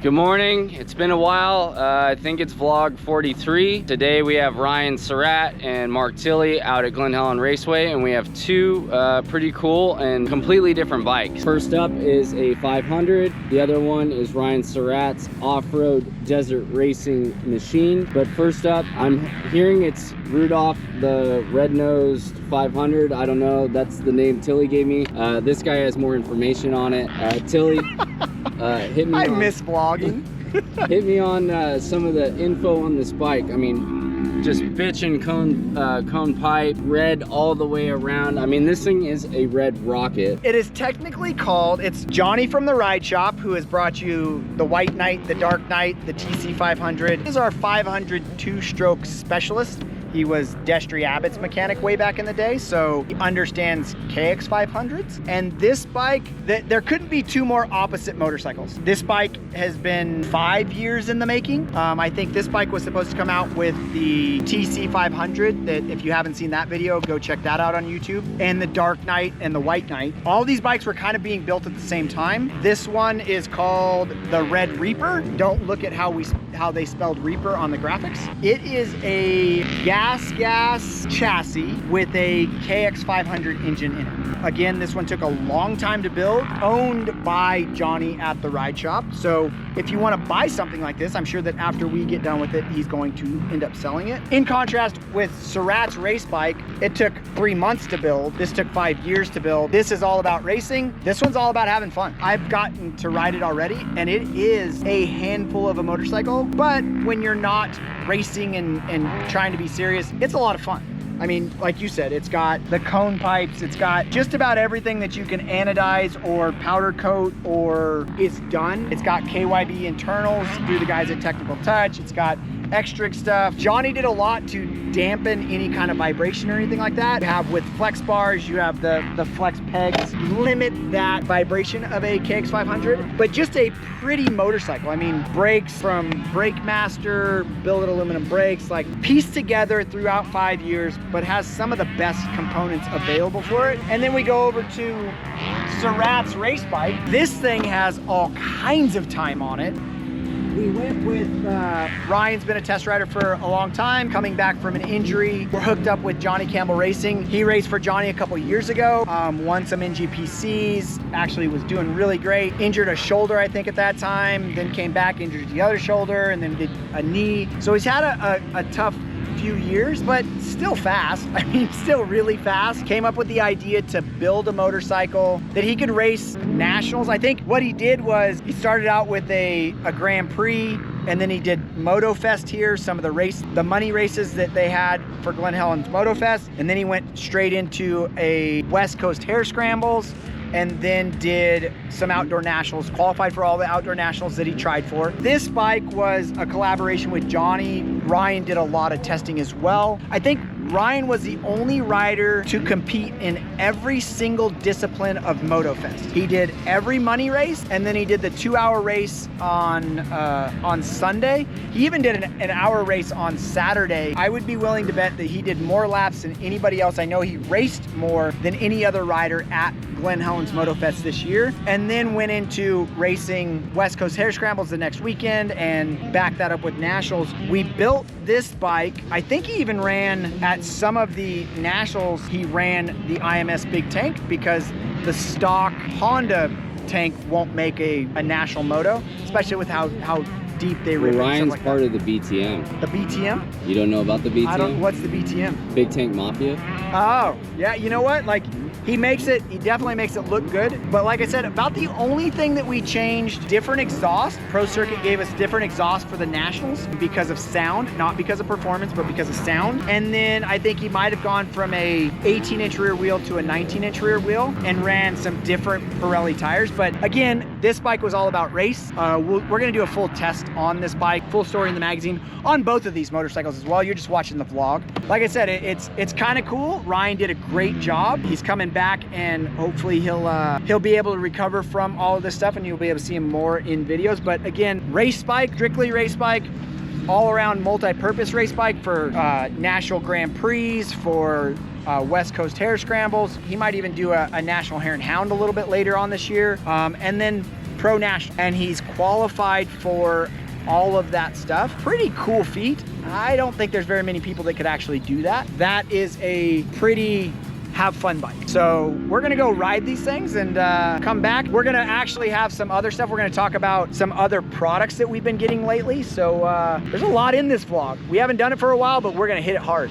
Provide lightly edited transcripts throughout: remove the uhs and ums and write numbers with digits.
Good morning. It's been a while. I think it's vlog 43. Today we have Ryan Surratt and Mark Tilley out at Glen Helen Raceway, and we have two pretty cool and completely different bikes. First up is a 500. The other one is Ryan Surratt's off-road desert racing machine. But first up, I'm hearing it's Rudolph the red-nosed 500. I don't know. That's the name Tilley gave me. This guy has more information on it. Tilley, hit me. I miss vlogging. Hit me on some of the info on this bike. I mean, just bitch and cone pipe, red all the way around. I mean, this thing is a red rocket. It is technically called, it's Johnny from the Ride Shop who has brought you the White Knight, the Dark Knight, the TC 500. He is our 500 two-stroke specialist. He was Destry Abbott's mechanic way back in the day, so he understands KX 500s. And this bike, there couldn't be two more opposite motorcycles. This bike has been 5 years in the making. I think this bike was supposed to come out with the TC 500, that if you haven't seen that video, go check that out on YouTube, and the Dark Knight and the White Knight. All these bikes were kind of being built at the same time. This one is called the Red Reaper. Don't look at how they spelled Reaper on the graphics. It is a GASGAS chassis with a KX 500 engine in it. Again, this one took a long time to build, owned by Johnny at the Ride Shop. So if you want to buy something like this, I'm sure that after we get done with it, he's going to end up selling it. In contrast with Surratt's race bike, it took 3 months to build. This took 5 years to build. This is all about racing. This one's all about having fun. I've gotten to ride it already, and it is a handful of a motorcycle, but when you're not racing and trying to be serious, it's a lot of fun. I mean, like you said, it's got the cone pipes, it's got just about everything that you can anodize or powder coat or is done. It's got KYB internals through the guys at Technical Touch. It's got extra stuff. Johnny did a lot to dampen any kind of vibration or anything like that. You have with flex bars, you have the flex pegs, limit that vibration of a KX 500, but just a pretty motorcycle. I mean, brakes from Brake Master, billet aluminum brakes, like pieced together throughout 5 years, but has some of the best components available for it. And then we go over to Surratt's race bike. This thing has all kinds of time on it. We went with, Ryan's been a test rider for a long time, coming back from an injury. We're hooked up with Johnny Campbell Racing. He raced for Johnny a couple years ago, won some NGPCs, actually was doing really great. Injured a shoulder, I think, at that time, then came back, injured the other shoulder, and then did a knee. So he's had a tough few years, but still fast. I mean, still really fast. Came up with the idea to build a motorcycle that he could race nationals. I think what he did was he started out with a Grand Prix, and then he did Moto Fest here, some of the money races that they had for Glen Helen's Moto Fest, and then he went straight into a West Coast Hare Scrambles, and then did some outdoor nationals, qualified for all the outdoor nationals that he tried for. This bike was a collaboration with Johnny. Ryan did a lot of testing as well. I think Ryan was the only rider to compete in every single discipline of Moto Fest. He did every money race, and then he did the 2-hour race on Sunday. He even did an hour race on Saturday. I would be willing to bet that he did more laps than anybody else. I know he raced more than any other rider at Glen Helen's Moto Fest this year, and then went into racing West Coast Hare Scrambles the next weekend and backed that up with nationals. We built this bike. I think he even ran at some of the nationals. He ran the IMS big tank because the stock Honda tank won't make a national moto, especially with how deep they rip. Well, Ryan's like part of the BTM. The BTM? You don't know about the BTM? I don't. What's the BTM? Big Tank Mafia. Oh, yeah. You know what? Like, he definitely makes it look good. But like I said, about the only thing that we changed, different exhaust. Pro Circuit gave us different exhaust for the nationals because of sound, not because of performance, but because of sound. And then I think he might have gone from a 18-inch rear wheel to a 19-inch rear wheel and ran some different Pirelli tires. But again, this bike was all about race. We're gonna do a full test on this bike, full story in the magazine on both of these motorcycles as well. You're just watching the vlog. Like I said, it's kind of cool. Ryan did a great job. He's coming back, and hopefully he'll be able to recover from all of this stuff, and you'll be able to see him more in videos. But again, race bike, strictly race bike, all around multi-purpose race bike for national Grand Prix, for West Coast Hare Scrambles. He might even do a National Hare and Hound a little bit later on this year. And then pro national, and he's qualified for all of that stuff. Pretty cool feat. I don't think there's very many people that could actually do that. That is a pretty have fun bike. So we're gonna go ride these things and come back. We're gonna actually have some other stuff. We're gonna talk about some other products that we've been getting lately. So there's a lot in this vlog. We haven't done it for a while, but we're gonna hit it hard.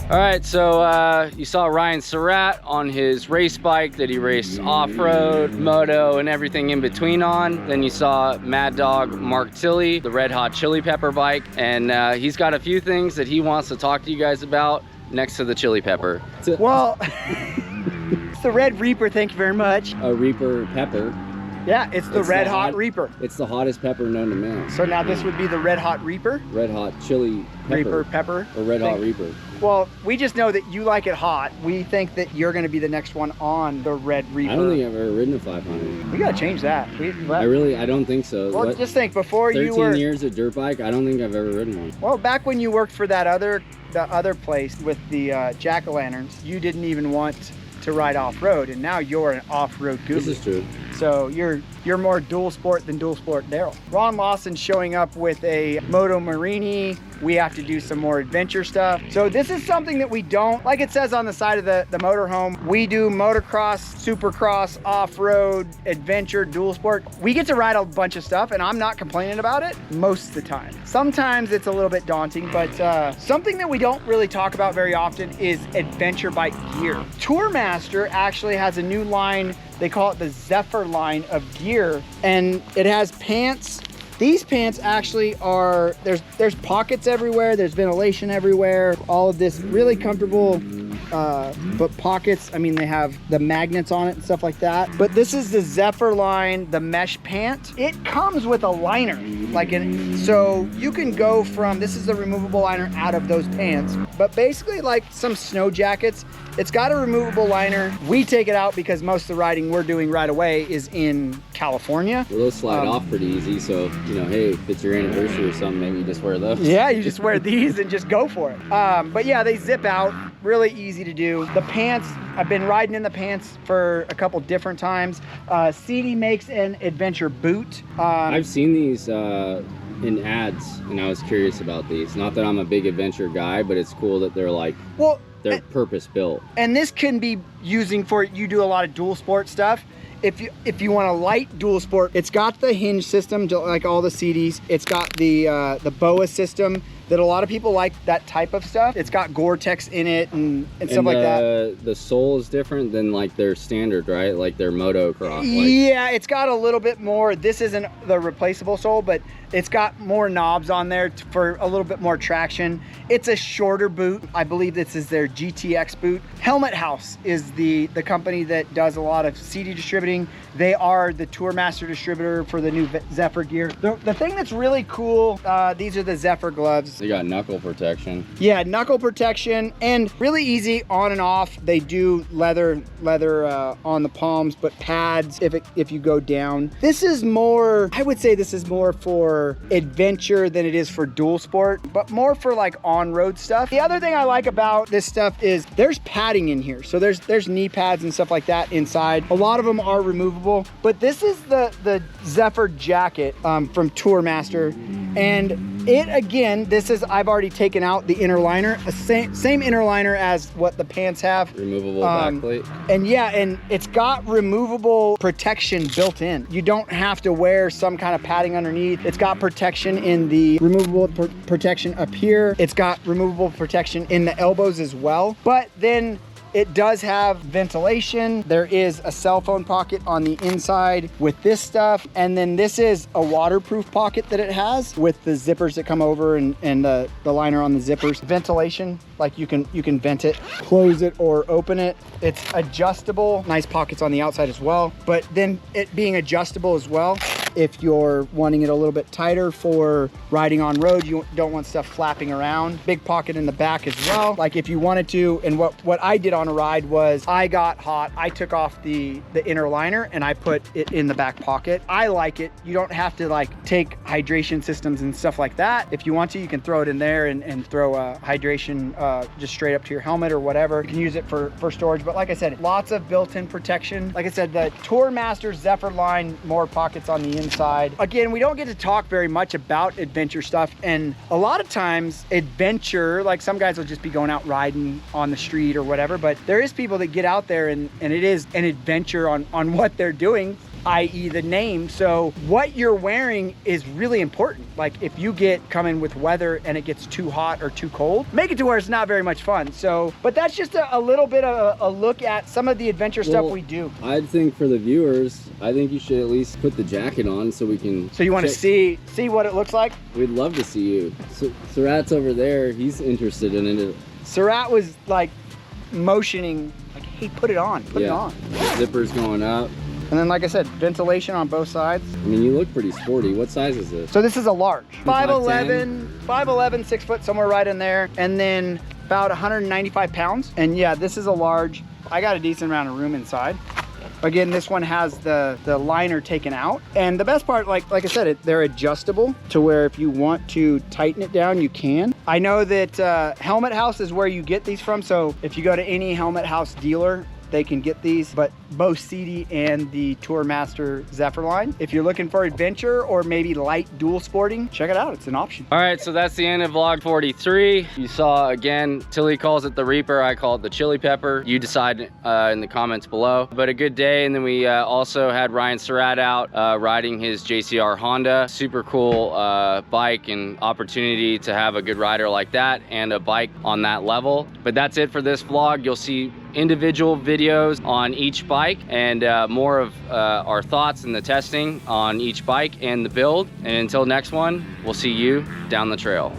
All right, so you saw Ryan Surratt on his race bike that he raced off-road, moto, and everything in between on. Then you saw Mad Dog Mark Tilley, the Red Hot Chili Pepper bike, and he's got a few things that he wants to talk to you guys about next to the chili pepper. Well, it's the Red Reaper, thank you very much. A Reaper pepper. Yeah, it's the Red Hot Reaper. It's the hottest pepper known to man. So now this would be the Red Hot Reaper? Red Hot Chili Pepper. Pepper. Or Red Hot Reaper. Well, we just know that you like it hot. We think that you're going to be the next one on the Red Reaper. I don't think I've ever ridden a 500. We got to change that. I don't think so. Well, just think, before you were... 13 years of dirt bike, I don't think I've ever ridden one. Well, back when you worked for that other place with the jack-o'-lanterns, you didn't even want to ride off-road, and now you're an off-road guru. This is true. So you're more dual sport than dual sport Daryl. Ron Lawson's showing up with a Moto Marini. We have to do some more adventure stuff. So this is something that we don't, like it says on the side of the motorhome, we do motocross, supercross, off-road, adventure, dual sport. We get to ride a bunch of stuff, and I'm not complaining about it most of the time. Sometimes it's a little bit daunting, but something that we don't really talk about very often is adventure bike gear. Tourmaster actually has a new line. They call it the Zephyr line of gear, and it has pants. These pants actually are, there's pockets everywhere, there's ventilation everywhere, all of this really comfortable, but pockets, I mean, they have the magnets on it and stuff like that. But this is the Zephyr line, the mesh pant. It comes with a liner, so you can go from, this is the removable liner out of those pants, but basically like some snow jackets, it's got a removable liner. We take it out because most of the riding we're doing right away is in California. Well, those slide off pretty easy, so, you know, hey, if it's your anniversary or something, maybe you just wear those. Yeah, you just wear these and just go for it. But yeah, they zip out, really easy to do. The pants, I've been riding in the pants for a couple different times. CD makes an adventure boot. I've seen these in ads, and I was curious about these. Not that I'm a big adventure guy, but it's cool that they're like, well, they're purpose built. And this can be using for, you do a lot of dual sport stuff. If you want a light dual sport, it's got the hinge system like all the CDs. It's got the BOA system that a lot of people like, that type of stuff. It's got Gore-Tex in it and stuff like that. The sole is different than like their standard, right? Like their motocross. Yeah, it's got a little bit more. This isn't the replaceable sole, but it's got more knobs on there for a little bit more traction. It's a shorter boot. I believe this is their GTX boot. Helmet House is the company that does a lot of CD distributing. They are the Tourmaster distributor for the new Zephyr gear. The thing that's really cool, these are the Zephyr gloves. They got knuckle protection. Yeah, knuckle protection, and really easy on and off. They do leather on the palms, but pads if you go down. This is more, I would say this is more for adventure than it is for dual sport, but more for like on-road stuff. The other thing I like about this stuff is there's padding in here. So there's knee pads and stuff like that inside. A lot of them are removable, but this is the Zephyr jacket from Tourmaster, and it, again, this is, I've already taken out the inner liner, same inner liner as what the pants have. Removable backplate. And yeah, and it's got removable protection built in. You don't have to wear some kind of padding underneath. It's got protection in the removable protection up here. It's got removable protection in the elbows as well. But then it does have ventilation. There is a cell phone pocket on the inside with this stuff. And then this is a waterproof pocket that it has with the zippers that come over and the liner on the zippers. Ventilation, like you can vent it, close it or open it. It's adjustable, nice pockets on the outside as well. But then it being adjustable as well, if you're wanting it a little bit tighter for riding on road, you don't want stuff flapping around. Big pocket in the back as well. Like if you wanted to, and what I did on a ride was I got hot. I took off the inner liner and I put it in the back pocket. I like it. You don't have to like take hydration systems and stuff like that. If you want to, you can throw it in there and throw a hydration just straight up to your helmet or whatever. You can use it for storage. But like I said, lots of built-in protection. Like I said, the Tourmaster Zephyr line, more pockets on the inside. Again, we don't get to talk very much about adventure stuff, and a lot of times adventure, like some guys will just be going out riding on the street or whatever, but there is people that get out there and it is an adventure on what they're doing, i.e. the name. So what you're wearing is really important. Like if you get coming with weather and it gets too hot or too cold, make it to where it's not very much fun. So, but that's just a little bit of a look at some of the adventure stuff we do. I think for the viewers, I think you should at least put the jacket on so we can. So you want to see what it looks like? We'd love to see you. So Surratt's over there. He's interested in it. Surratt was like motioning, like, hey, put it on, put it on. Zipper's going up. And then, like I said, ventilation on both sides. I mean, you look pretty sporty. What size is this? So this is a large. 5'11", 6 foot, somewhere right in there. And then about 195 pounds. And yeah, this is a large. I got a decent amount of room inside. Again, this one has the liner taken out. And the best part, like I said, they're adjustable to where if you want to tighten it down, you can. I know that Helmet House is where you get these from. So if you go to any Helmet House dealer, they can get these, but both CD and the Tourmaster Zephyr line. If you're looking for adventure or maybe light dual sporting, check it out. It's an option. All right, so that's the end of vlog 43. You saw, again, Tilly calls it the Reaper, I call it the Chili Pepper. You decide in the comments below. But a good day, and then we also had Ryan Surratt out riding his JCR Honda. Super cool bike and opportunity to have a good rider like that and a bike on that level. But that's it for this vlog. You'll see individual videos on each bike and more of our thoughts and the testing on each bike and the build. And until next one, we'll see you down the trail.